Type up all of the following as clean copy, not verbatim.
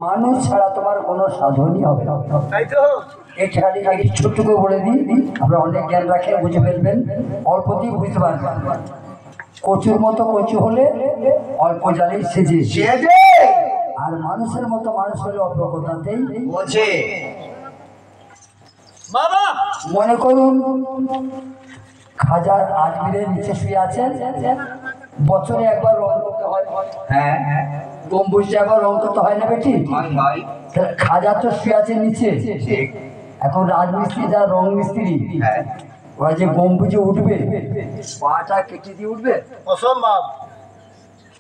মানুষ ছাড়া তোমার কোনো সাধনই হবে না, তাই তো? এই খালি খালি ছোট্ট করে বলে দিই, আমরা অনেক জ্ঞান রাখে বুঝে ফেলবেন, অল্পতেই বুঝতে পারবেন। কচুর মতো কচু হলে অল্প জালেই সেজে, আর মানুষের মতো মানুষ হলে অল্প কথাতেই বোঝে। মনে করুন খাজার আজমিরের নিচে শুয়ে আছেন, বছরে একবার রং করতে হয়। হ্যাঁ, গম্বুজে একবার রং করতে হয় না বেটি? খাজা তো শুয়ে আছে নিচে। এখন রাজমিস্ত্রি যা রং মিস্ত্রি, ওরা যে গম্বুজে উঠবে পাটা কেটে দিয়ে উঠবে, অসম্ভব,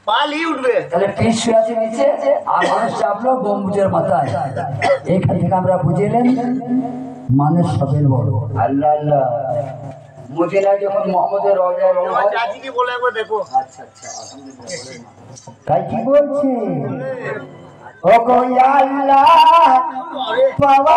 পালি উঠবে। তাহলে পিস শুয়ে আছে নিচে আর মানুষ চাপলো গম্বুজের মাথায়। এইখান থেকে আমরা বুঝেলেন মানুষ সবের বড়। আল্লাহ আল্লাহ। মদিনায় যখন মোহাম্মদের রওজায় রওনা হয়, চাচিকে বলে একবার দেখো। আচ্ছা আচ্ছা, আলহামদুলিল্লাহ। তাই কি বলছি? ও গো আল্লাহ পাওয়া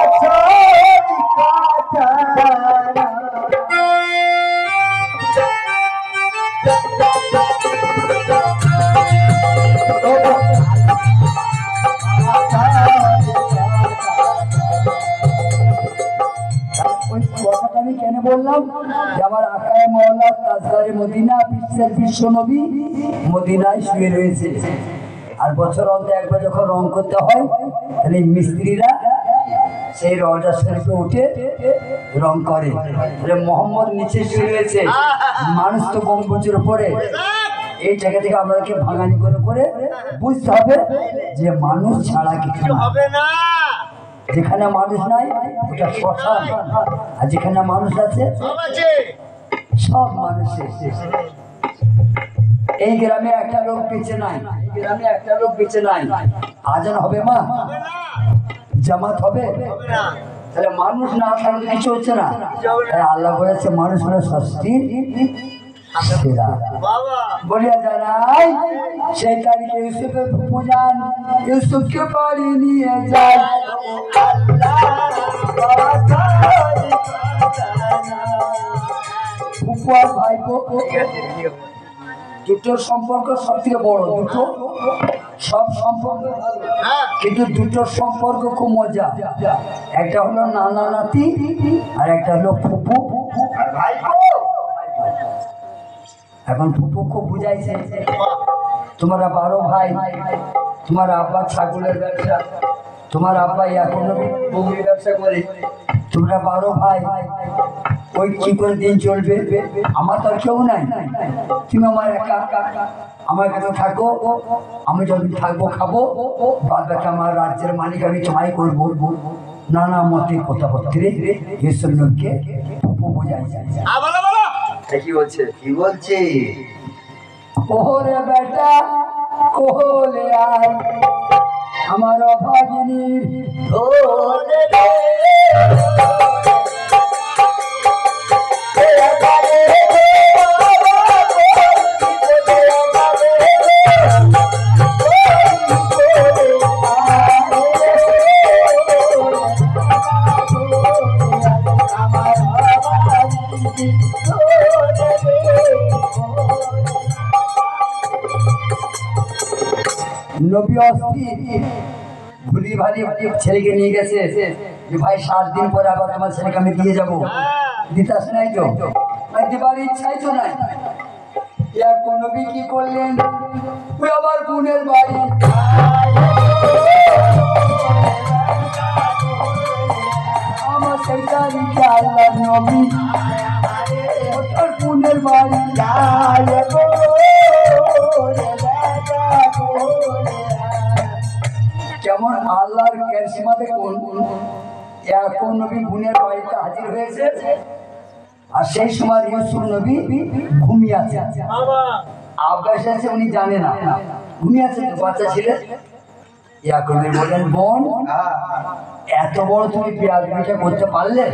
আমি কেন বললাম যে আমার আকায় মওলা তাজদারে মদিনা বিশ্বের বিশ্ব নবী মদিনায় শুয়ে রয়েছে, আর বছর অন্তে একবার যখন রং করতে হয় তাহলে মিস্ত্রিরা সেই রওজা শরীফে উঠে রং করে। তাহলে মোহাম্মদ নিচে শুয়ে রয়েছে, মানুষ তো গম্বুজের উপরে। এই জায়গা থেকে আমাদেরকে ভাঙানি করে করে বুঝতে হবে যে মানুষ ছাড়া কিছু হবে না। যেখানে মানুষ নাই ওটা শ্মশান, আর যেখানে মানুষ আছে সব মানুষের। এই গ্রামে একটা লোক বেঁচে নাই, গ্রামে একটা লোক বেঁচে নাই, আজান হবে মা, জামাত হবে, তাহলে মানুষ না থাকলে কিছু হচ্ছে না। আল্লাহ বলেছে মানুষ হলো ষষ্ঠীর সেরা। বলিয়া জানাই সেই তারিখে ইউসুফের ফুপু যান, ইউসুফকে বাড়ি নিয়ে যান। ফুপু আর ভাইপো দুটোর সম্পর্ক সব থেকে বড়। দুটো সব সম্পর্ক কিন্তু দুটোর সম্পর্ক খুব মজা। একটা হলো নানা নাতি আর একটা হলো ফুপু আর ভাইপো। এখন ফুপু খুব বুঝাইছে, তোমরা 12 ভাই, তোমার আব্বা ছাগলের ব্যবসা, তোমার আব্বা এখনো বগুড়ির ব্যবসা করে, তোমরা 12 ভাই, ওই কি করে দিন চলবে? আমার তো কেউ নাই, তুমি আমার একা, আমার কাছে থাকো, আমি যখন থাকবো খাবো, বাদ বাকি আমার রাজ্যের মালিক আমি তোমায় করবো। নানা মতে কথাপত্রে ইউসুফ নবীকে ফুপু বুঝাইছে। কি বলছে? কি বলছে? ওরে বেটা কোলে আয় আমার অভাগিনী, ওরে নবী অস্থির, ভুলি ভালি ছেলেকে নিয়ে গেছে যে ভাই 7 দিন পরে আবার তোমার ছেলেকে আমি দিয়ে যাবো। দিতে আসে নাই তো, দিবার ইচ্ছাই তো নাই। এখন নবী কি করলেন? ওই আবার বোনের বাড়ি, আমার সেই তারিখে আল্লাহ নবী ওর বোনের বাড়ি যায়। কেমন আল্লাহর ক্যারিশমা দেখুন, এখন নবী বোনের বাড়িতে হাজির হয়েছে, আর সেই সময় ইউসুফ নবী ঘুমিয়ে আছে। আব্বাস আছে, উনি জানে না ঘুমিয়ে আছে, বাচ্চা ছিলেন। এখন বললেন, বোন এত বড় তুমি বিয়াদবিটা করতে পারলে?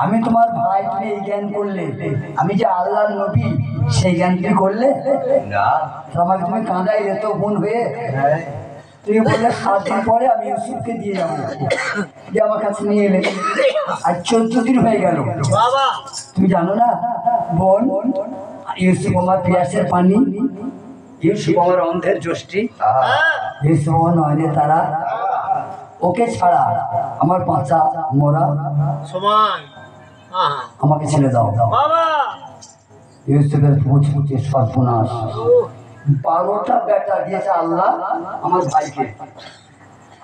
আমি তোমার ভাই, তুমি এই জ্ঞান করলে, আমি যে আল্লাহর নবী সেই জ্ঞান কি করলে না? আমাকে তুমি কাঁদাই যেত বোন হয়ে। তুমি বললে 7 দিন পরে আমি ইউসুফকে দিয়ে যাবো, যে আমার কাছে নিয়ে এলে। আর 14 দিন হয়ে গেল। তুমি জানো না বোন, ইউসুফ আমার পিয়াসের পানি, ইউসুফ আমার অন্ধের যষ্টি। ইউসুফ নয়নে তারা, ওকে ছাড়া আমার বাঁচা মরা সমান। আমাকে ছেড়ে দাও। বাবা ইউসুফের পুচপুচে সর্বনাশ। 12টা বেটা দিয়েছে আল্লাহ আমার ভাইকে।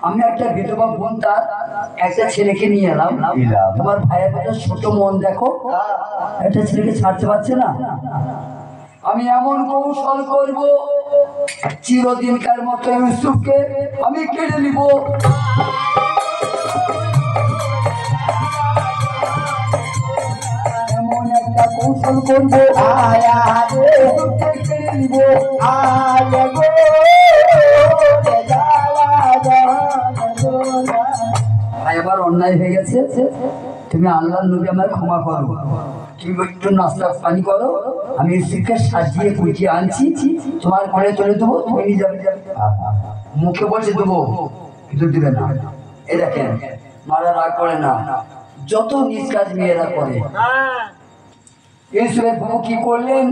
আমি একটা বিধবা বোন, তার একটা ছেলেকে নিয়ে এলাম। তোমার ভাইয়ের একটা ছোট মন দেখো, একটা ছেলেকে ছাড়তে পারছে না। আমি এমন কৌশল করব, চিরদিনকার মতো ইউসুফকে আমি কেড়ে নিব। এমন একটা কৌশল করবো, কেড়ে নিব। ভাই আবার অন্যায় হয়ে গেছে, তুমি আল্লাহর নবী আমার ক্ষমা করো, তুমি একটু নাস্তা পানি করো, আমি ইউসুফকে সাজিয়ে কুচিয়ে আনছি, তোমার ঘরে চলে দেবো, তুমি নিয়ে যাবে। মুখে বলছে দেবো, কিন্তু দিবে না। এ দেখেন মারা রাগ করে না, যত নিজ কাজ মেয়েরা করে। ইউসুফের বাবু কি করলেন,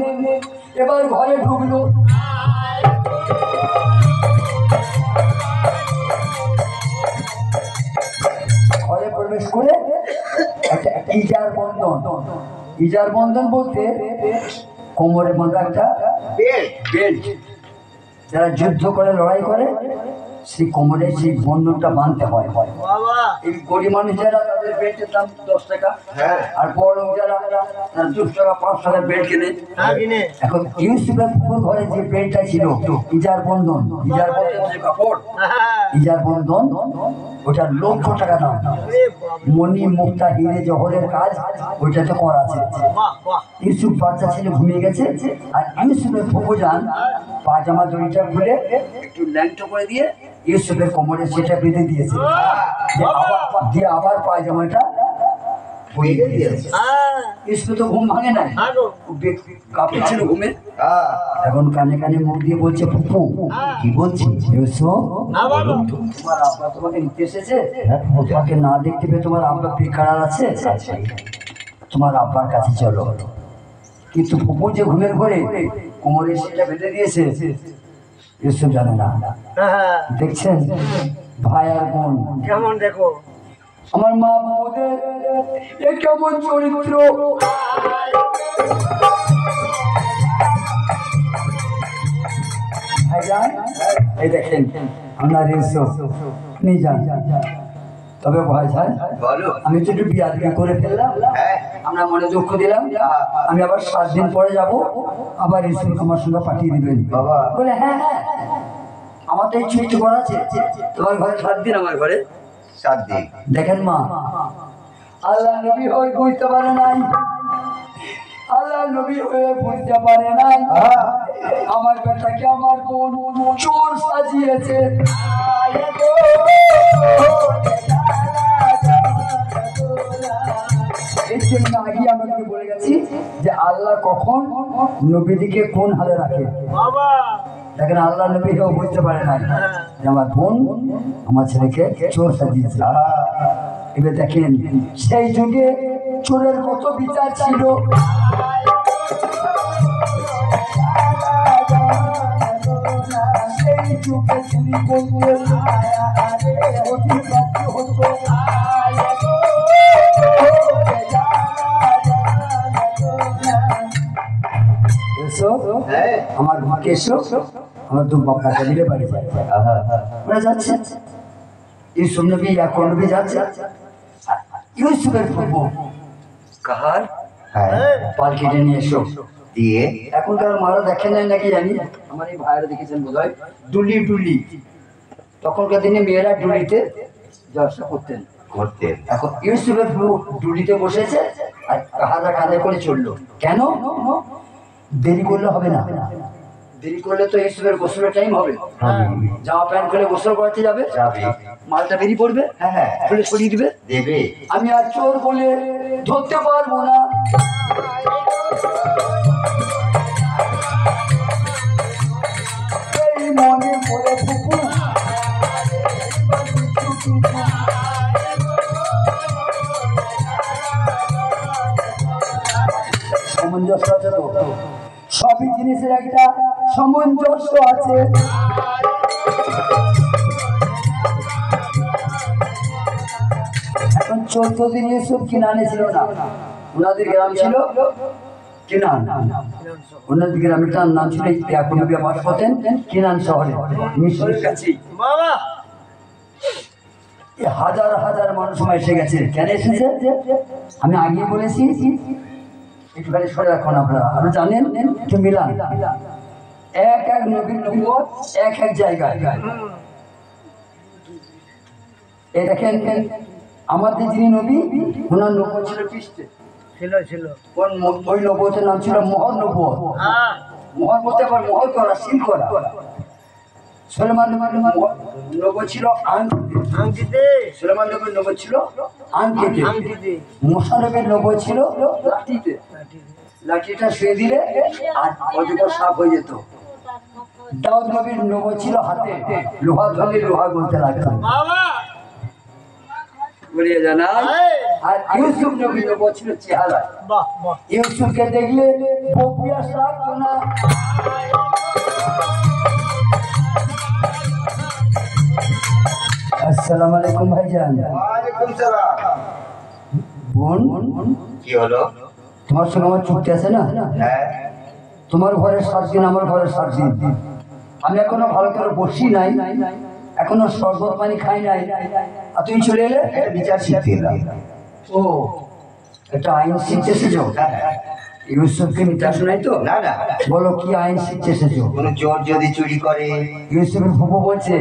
এবার ঘরে ঢুকলো। ঘরে প্রবেশ করে একটা ইজার বন্ধন, ইজার বন্ধন বলতে কোমরে বাঁধা একটা বেল্ট। যারা যুদ্ধ করে লড়াই করে সেই কোমরে সেই বন্ধনটা বাঁধতে হয়। এই গরিব মানুষ যারা, তাদের বেল্টের দাম 10 টাকা, আর বড় লোক যারা 2 টাকা 5 টাকার বেল্ট কিনে। এখন ইউসুফের পুকুর ঘরে যে বেল্টটা ছিল ইজার বন্ধন, ইজার বন্ধন যে কাপড়, ইজার বন্ধন ওটা লক্ষ টাকা দাম। মণি মুক্তা হিরে জহরের কাজ ওইটাতে করা আছে। ইউসুফ বাচ্চা ছেলে ঘুমিয়ে গেছে, আর ইউসুফের ফুপু যান পাজামা দড়িটা খুলে একটু ল্যাংটো করে দিয়ে ইউসুফের কোমরে সেটা বেঁধে দিয়েছে, দিয়ে আবার পায়জামাটা বইয়ে দিয়েছে। ইউসুফ তো ঘুম ভাঙে না, কাঁপছিল ঘুমে। এখন কানে কানে মুখ দিয়ে বলছে, ফুপু কি বলছি ইউসুফ, তোমার আব্বা তোমাকে নিতে এসেছে, তোমাকে না দেখতে পেয়ে তোমার আব্বা বেকার আছে, তোমার আব্বার কাছে চলো। কিন্তু ফুপু যে ঘুমের ঘরে কোমরে সেটা বেঁধে দিয়েছে, ইউসুফ জানে না। দেখছেন ভাই আর বোন কেমন, দেখো আমার মা বাবাদের এ কেমন চরিত্র। ভাইজান এই দেখেন আপনার ইউসুফ নিয়ে যান। তবে ভাই ভাই আমি তো একটু বিয়া করে ফেললাম, আমরা মনে দুঃখ দিলাম, আমি আবার 7 দিন পরে যাব, আবার ইউসুফ আমার সঙ্গে পাঠিয়ে দিবেন। বলে হ্যাঁ হ্যাঁ, আমার তো এই ছুটি করা আছে, তোমার ঘরে 7 দিন, আমার ঘরে 7 দিন। দেখেন মা, আল্লাহ নবী হয়ে বুঝতে পারে নাই, আল্লাহ নবী হয়ে বুঝতে পারে নাই আমার বেটাকে আমার বোন চোর সাজিয়েছে। এর জন্য আগে আমাকে বলে গেছি যে আল্লাহ কখন নবীদিকে কোন হালে রাখে। দেখেন আল্লাহ নবী কেউ বুঝতে পারে না যে আমার বোন আমার ছেলেকে চোর সাজিয়েছে। এবার দেখেন সেই যুগে চোরের কত বিচার ছিল। সেই যুগে চুরি করতে হতো। আমার মাকে এসো, আমার 2 বাচ্চা দিলে বাড়ি যায়। ওরা যাচ্ছে, ইউসুফ নবী ইয়াকুব নবী যাচ্ছে, ইউসুফের ফুফু কাহার পালকিটে নিয়ে এসো দিয়ে। এখনকার মারা দেখে নাই নাকি জানি, আমার এই ভাইয়েরা দেখেছেন বোধ হয়, ডুলি ডুলি। তখনকার দিনে মেয়েরা ডুলিতে ব্যবসা করতেন। এখন ইউসুফের ফুফু ডুলিতে বসেছে আর কাহারা কাঁধে করে চললো। কেন? দেরি করলে হবে না, দেরি করলে তো ইউসুফের গোসলের টাইম হবে, জামা প্যান্ট খুলে গোসল করাতে যাবে, মালটা বেরিয়ে পড়বে, খুলে সরিয়ে দিবে দেবে। আমি আর চোর বলে ধরতে পারবো না। এই মনে পড়ে ফুপু সামঞ্জস্য আছে তো, সবই জিনিসের একটা সামঞ্জস্য আছে। 14 দিন ইউসুফ কিনানে ছিল না, ওনাদের গ্রাম ছিল কিনান। ওনাদের গ্রামটার নাম ছিল ইয়াকুব নবী বাস করতেন কিনান শহরে, মিশরের কাছে। বাবা হাজার হাজার মানুষ এসে গেছে। কেন এসেছে আমি আগে বলেছি, একটুখানি সরে রাখুন আপনারা। আপনি জানেন একটু মিলান, এক এক নবীর নবুয়ত এক এক জায়গায়। এই দেখেন আমাদের যিনি নবী, ওনার নবুয়ত ছিল পৃষ্ঠে, ছিল ছিল ওই নবুয়তের নাম ছিল মোহর নবুয়ত। হ্যাঁ মোহর বলতে আবার মোহর করা, সিল করা। সুলেমান নবুয়ত ছিল আংটিতে, আংটিতে সুলেমান নবীর নবুয়ত ছিল আংটিতে, আংটিতে মুসা নবীর নবুয়ত ছিল লাঠিতে। লাঠিটা শুয়ে দিলে আর অজগর সাপ হয়ে যেত। দাউদ নবীর নবুয়ত ছিল হাতে, লোহা ধরলে লোহা বলতে লাগতো। বাবা বলিয়ে জানা। আর ইউসুফ নবীর নবুয়ত ছিল চেহারা। বাহ বাহ ইউসুফকে দেখলে বপিয়াস লাগতো না। আসসালামু আলাইকুম ভাইজান। ওয়ালাইকুম সালাম। বোন, কি হলো? তোমার সঙ্গে আমার চুক্তি আছে না? হ্যাঁ তোমার ঘরে 7 দিন, আমার ঘরে 7 দিন। আমি এখনো ভালো করে বসি নাই, এখনো শরবত পানি খাই নাই, আর তুমি চলে এলে। এটা বিচার শিখতে এলাম। ও, একটা আইন শিখতে এসেছো? ইউসুফকে মিটাস নাই তো? না না, বলো কি আইন শিখতে এসেছো? কোনো চোর যদি চুরি করে, ইউসুফের ফুফু বলছে,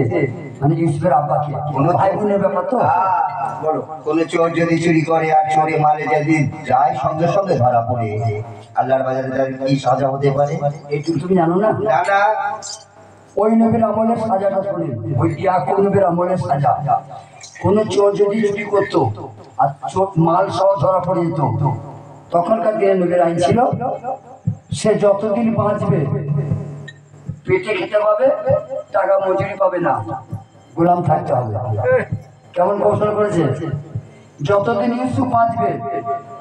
মানে ইউসুফের আব্বাকে, ভাই বোনের ব্যাপার তো। বলো। কোনো চোর যদি চুরি করে আর চোরে মালে যদি যায়, সঙ্গে সঙ্গে ধরা পড়ে আল্লাহর বাজারে তার কি সাজা হতে পারে? এইটুকু তুমি জানো না? না না, ওই নবীর আমলের সাজাটা শোনেন, ওই ইয়াকুব নবীর আমলের সাজা। কোন চোর যদি চুরি করতো আর চোর মাল সহ ধরা পড়ে যেত, তখনকার দিনে নবীর আইন ছিল, সে যতদিন বাঁচবে পেটে খেতে পাবে, টাকা মজুরি পাবে না, গোলাম থাকতে হবে। কেমন কৌশল করেছে? যতদিন ইউসুফ বাঁচবে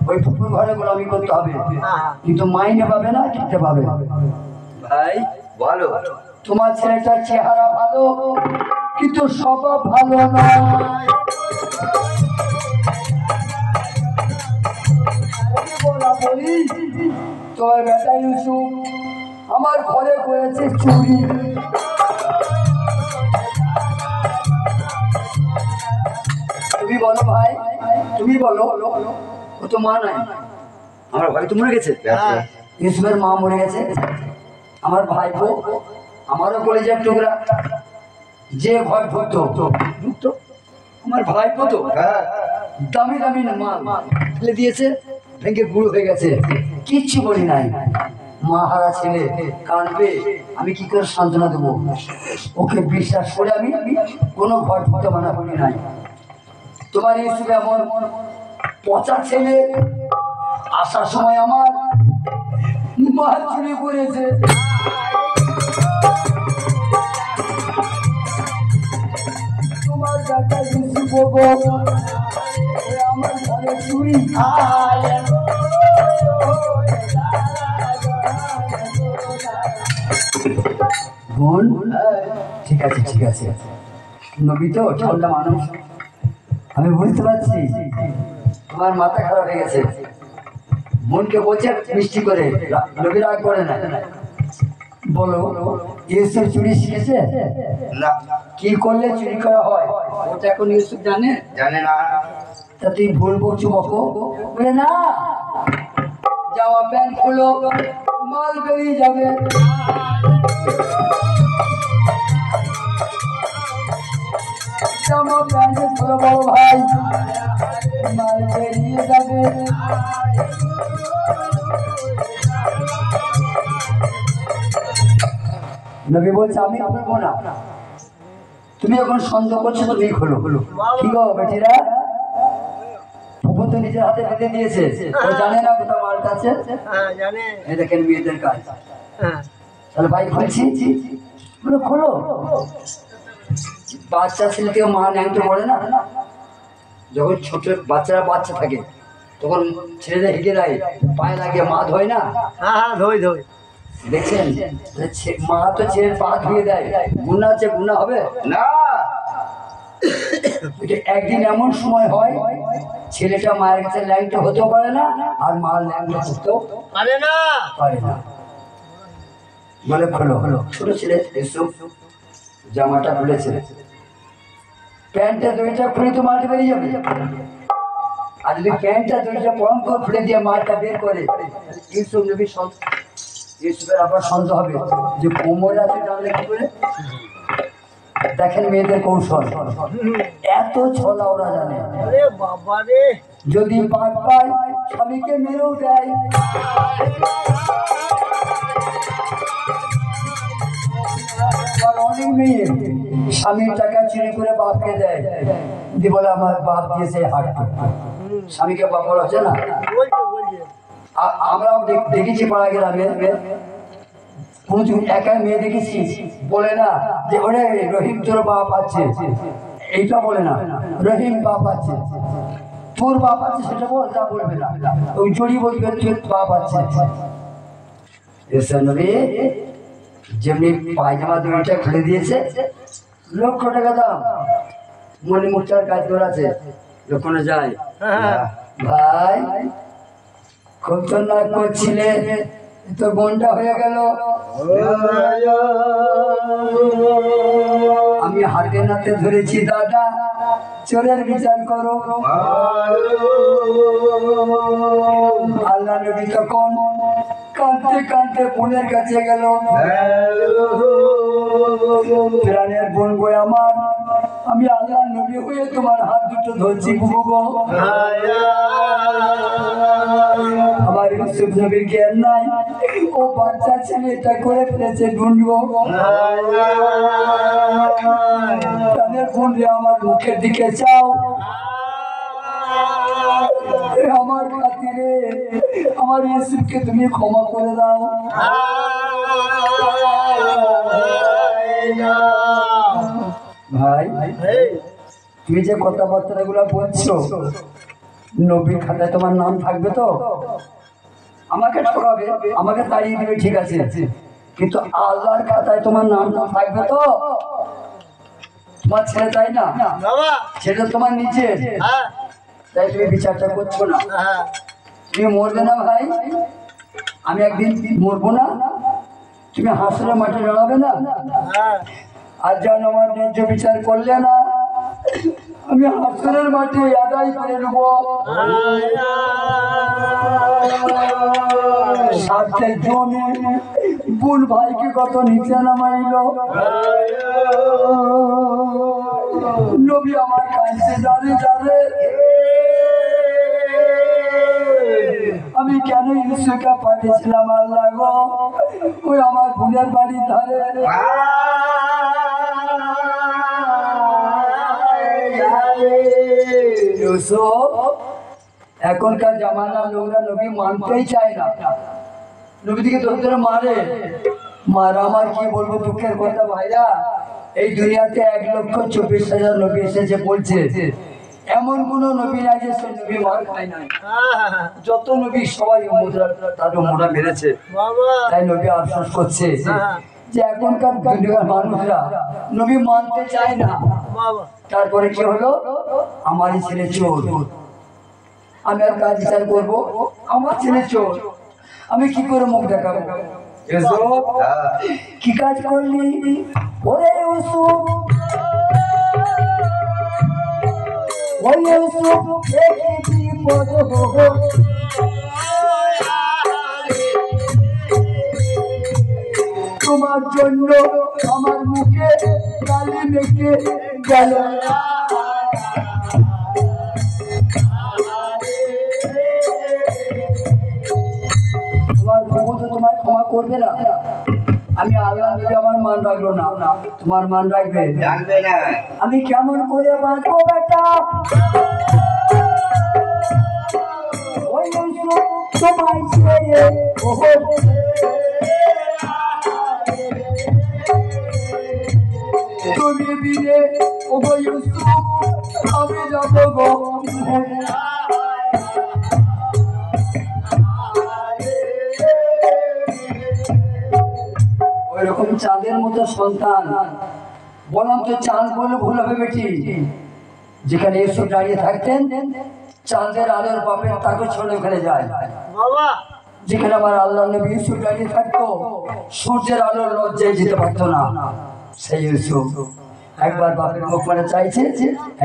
ওই পুকুর ঘরে গোলামি করতে হবে, কিন্তু মাইনে পাবে না, খেতে পাবে। ভাই বলো। তোমার ছেলেটার চেহারা ভালো, কিন্তু স্বভাব ভালো নয়। বলি তোমার বেটা ইউসুফ আমার ঘরে করেছে চুরি। তুমি বলো ভাই, তুমি বলো। ও তো মা নাই, আমার ভাই তো মরে গেছে। ইউসুফের মা মরে গেছে, আমার ভাইপো আমারও কলেজের টুকরা, যে ঘর ঢুকতো আমার ভাইপো তো দামি দামি না মাল ফেলে দিয়েছে, ভেঙে গুঁড়ো হয়ে গেছে, কিচ্ছু বলি নাই। মা হারা ছেলে কাঁদবে, আমি কি করে সান্ত্বনা দেবো? ওকে বিশ্বাস করে আমি কোনো ঘর ঢুকতে মানা করি নাই। তোমার ইউসুফ এমন পচা ছেলে, আসার সময় আমার মা চুরি করেছে। তোমার দাদা ইউসুফ আমার ঘরে চুরি। বোন, ঠিক আছে ঠিক আছে, নবী তো ঠান্ডা মানুষ, আমি বুঝতে পারছি তোমার মাথা খারাপ হয়ে গেছে। বোনকে বলছে মিষ্টি করে, নবী রাগ করে না। বলো ইউসুফ চুরি শিখেছে? না, কি করলে চুরি করা হয় ওটা এখন ইউসুফ জানে? জানে না। তা তুই ভুল বকছু বকো, বলে না জামা প্যান্ট খুলো, মাল বেরিয়ে যাবে। জামা প্যান্ট খুলো বড় ভাই, মাল বেরিয়ে যাবে। নবী বলছে আমি খুলবো না, তুমি এখন সন্দেহ করছো, তুমি খোলো। কি গো বেটিরা, ফুফু তো নিজের হাতে বেঁধে দিয়েছে, ও জানে না কোথাও মালটা আছে। জানে এই দেখেন মেয়েদের কাজ। হ্যাঁ তাহলে ভাই খুলছি, বলো খোলো। বাচ্চা ছেলেকে মা ন্যাংটো করে না, যখন ছোট বাচ্চারা বাচ্চা থাকে তখন ছেলেদের হেঁকে দেয়, পায়ে লাগে, মা ধোয় না, হ্যাঁ ধোই ধোই দেখছেন? মা তো ছেলের পা ধুয়ে দেয়, গুণা আছে, গুণা হবে না, এটা একদিন এমন সময় হয় ছেলেটা মায়ের কাছে ল্যাংটা হতেও পারে না, আর মা ল্যাংটা হতেও পারে না। পারে না। বলে খোলো হলো, ছোট ছেলে এসো, জামাটা খুলেছে, প্যান্টটা দুইটা খুলে তো মাঠে বেরিয়ে যাবে। আর যদি প্যান্টটা দুইটা পরম করে খুলে দিয়ে মাঠটা বের করে, ইউসুফ নবী ইউসুফের আবার সন্দেহ হবে যে কোমর আছে, জানলে কি করে? দেখেন মেয়েদের কৌশল, এত ছলা ওরা জানে। আরে বাবা রে, যদি পাট পায় স্বামীকে মেরেও দেয়। আর অনেক মেয়ে স্বামীর টাকা চুরি করে বাপকে দেয়, দিয়ে বলে আমার বাপ দিয়েছে হাটটা। স্বামীকে বাপ বলা হচ্ছে না। বলছে আমরাও দেখেছি পাড়া গ্রামে, কোনো একা মেয়ে দেখেছি বলে না যে ওরে রহিম তোর বাপ আছে, এইটা বলে না, রহিম বাপ আছে, তোর বাপ আছে সেটা বল, তা বলবে না, ওই জড়ি বলবে তোর বাপ আছে। যেমনি পায়জামা দুইটা খুলে দিয়েছে, 1,00,000 টাকা দাম, মনে মুখটার কাজ করাছে, যখন যায় ভাই খুব তো না করছিলে, তো বোনটা হয়ে গেল, আমি হাতে নাতে ধরেছি দাদা, চোরের বিচার করো। আল্লাহ নবী তখন কাঁদতে কাঁদতে বোনের কাছে গেল, প্রাণের বোন বই আমার, আমি আল্লাহ নবী হয়ে তোমার হাত দুটো ধরছি বুবু, আমার ইউসুফ নবীর জ্ঞান নাই, ও বাচ্চা ছেলে এটা করে ফেলেছে, ঢুঁড়বো। প্রাণের বোন রে আমার মুখের দিকে চাও, আমার খাতিরে আমার ইউসুফকে তুমি ক্ষমা করে দাও। ভাই তুমি যে কথাবার্তা গুলা বলছো, নবীর খাতায় তোমার নাম থাকবে তো? আমাকে ঠকাবে, আমাকে তাড়িয়ে দিবে, ঠিক আছে, কিন্তু আল্লাহর খাতায় তোমার নাম থাকবে তো? তোমার ছেলে তাই না, বাবা। সেটা তোমার নিচে, হ্যাঁ তাই তুমি বিচারটা করছো না। হ্যাঁ, তুমি মরবে না ভাই, আমি একদিন মরবো না, তুমি হাসরে মাঠে দাঁড়াবে না, হ্যাঁ আর যেন আমার ন্যায্য বিচার করলে না, আমি হাসরের মাঠে আদায় করে নেব। স্বার্থের জন্যে বোন ভাইকে কত নিচে নামাইল, নবী আমার কাছে দাঁড়িয়ে যাবে, আমি কেন ইউসুফকে পাঠিয়েছিলাম আল্লাহ গো, ওই আমার বোনের বাড়ির ধারে। ইউসুফ, এখনকার জামানার লোকরা নবী মানতেই চায় না, নবী দিকে ধরে ধরে মারে। মারা আমার কি বলবো দুঃখের কথা ভাইরা, এই দুনিয়াতে 1,24,000 নবী এসেছে বলছে, এমন কোন নবী নাই যে সে নবী মার খায় নাই। যত নবী সবাই তার মোড়া মেরেছে, বাবা। তাই নবী আফসোস করছে যে এখনকার দুনিয়ার মানুষরা নবী মানতে চায় না। বাবা, তারপরে কি হলো, আমারই ছেলে চোর, আমি আর কাজ বিচার করবো, আমার ছেলে চোর, আমি কি করে মুখ দেখাবো? ইউসুফ, কি কাজ করলি? ওরে ইউসুফ, ওই ইউসুফ দেখি বিপদ হো, তোমার জন্য আমার মুখে কালি মেখে গেল। তোমার প্রভু তো তোমায় ক্ষমা করবে না, আমি আল্লাহ নবী আমার মান রাখলো না, তোমার মান রাখবে? জানবে না। আমি কেমন করে বাঁচবো বেটা? ওই তোমায় ছেড়ে তুমি বিনে ওগো ইউসুফ, আমি যাব গো। ওইরকম চাঁদের মতো সন্তান বললাম তো চাঁদ বলে ভুল হবে বেটি। যেখানে ইউসুফ দাঁড়িয়ে থাকতেন চাঁদের আলোর বাপের তাকে ছড়ে ফেলে যায়। বাবা যেখানে আমার আল্লাহ নবী ইউসুফ দাঁড়িয়ে থাকতো সূর্যের আলোর লজ্জায় যেতে পারতো না। সেই ইউসুফ একবার বাপের মুখ মানে চাইছে,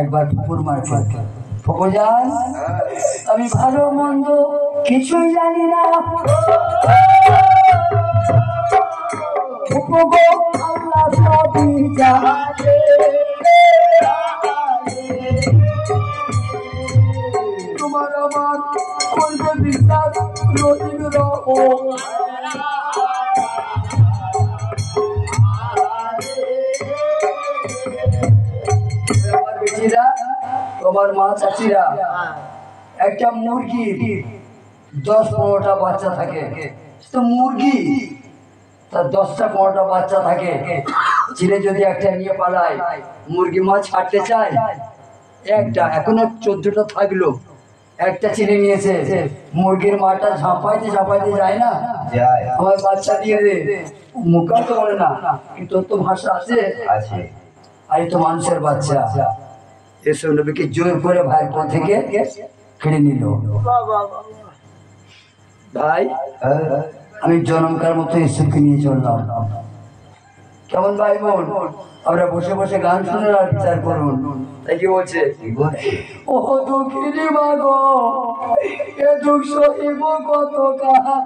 একবার পুকুর মারছে। ফুকু যান, আমি ভালো মন্দ কিছুই জানি না, ফুকু গো আল্লাহ সবই জানে। তোমার আমার করবে বিশ্বাস রহিম রহো। আমার বেটিরা, তোমার মা চাচিরা, একটা মুরগির 10-15টা বাচ্চা থাকে, তো মুরগি তার 10টা-15টা বাচ্চা থাকে। ছেলে যদি একটা নিয়ে পালায়, মুরগি মা ছাড়তে চায় একটা, এখনো 14টা থাকলো, একটা ছেলে নিয়েছে, মুরগির মাটা ঝাঁপাইতে ঝাঁপাইতে যায় না, যায় আমার বাচ্চা দিয়ে দে, মুখেও তো বলে না, কিন্তু তোর তো ভাষা আছে, আছে। আর এই তো মানুষের বাচ্চা। এসব নবীকে জোর করে ভাইয়ের পর থেকে কেড়ে নিল। বাবা বাবা ভাই হ্যাঁ, আমি জনমকার মতো ইসুফকে নিয়ে চললাম। কেমন ভাই বোন, আমরা বসে বসে গান শুনে আর বিচার করুন। তাই কি বলছে? কি বলছে? ও দুঃখিনী মা গো, এ দুঃখ সহিব কত কাহা।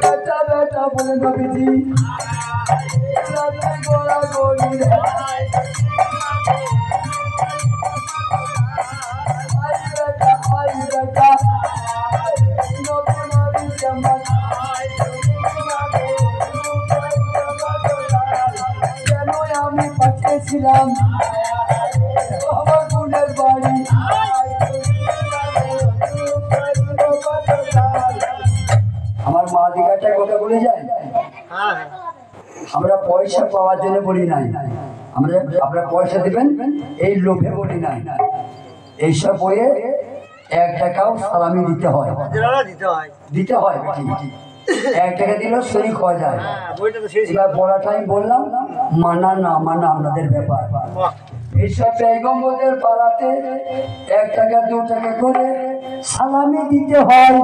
বেটা বেটা বলে নবীজি রাতে গোড়া গড়ি রে। আই বেটা নবী নবী জামাত কেন আমি পাঠিয়েছিলাম আমার বোনের বাড়ি। আমার মা দিঘাটা কথা বলে যায়, হ্যাঁ আমরা পয়সা পাওয়ার জন্য বলি নাই, আমরা আপনারা পয়সা দিবেন এই লোভে বলি নাই। এইসব বইয়ে 1 টাকাও সালামি দিতে হয়, হাজরারা দিতে হয়। দিতে হয় বেটি। 1 টাকা দিলেও শরীর খাওয়া যায়। হ্যাঁ বইটা তো শেষ। এবার বলাটা আমি বললাম, মানা না মানা আপনাদের ব্যাপার। বাহ এইসব বেগমদের পাড়াতে 1 টাকা 2 টাকা করে সালামি দিতে হয়।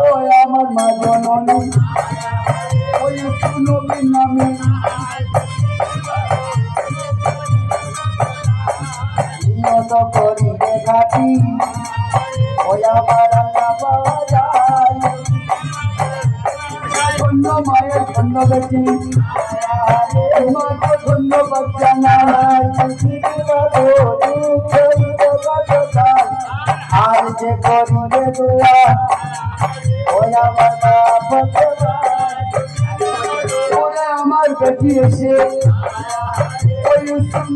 ওই আমার মা জননী ওই নবীর নামে নিয়ত করি দেখাতি, ওই আমার আল্লাহ পাওয়া যায়। ধন্য মায়ের ধন্য বেটি, মাকে ধন্য বাচ্চা নাই, আর যে করিবে দোয়া ওই আমার বাপকে ওরে আমার বেটি এসে ওই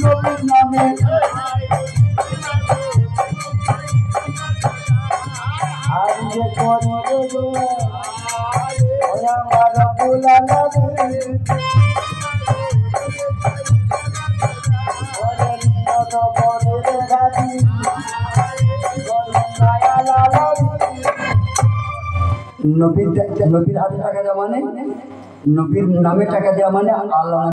নবীর নামে আর যে করিবে দোয়া ওই আমার রব্বুল আলামিন ওরে নিয়ত করে দেখাতি নবীর হাতে টাকা দেওয়া মানে, নবীর নামে টাকা দেওয়া মানে আল্লাহ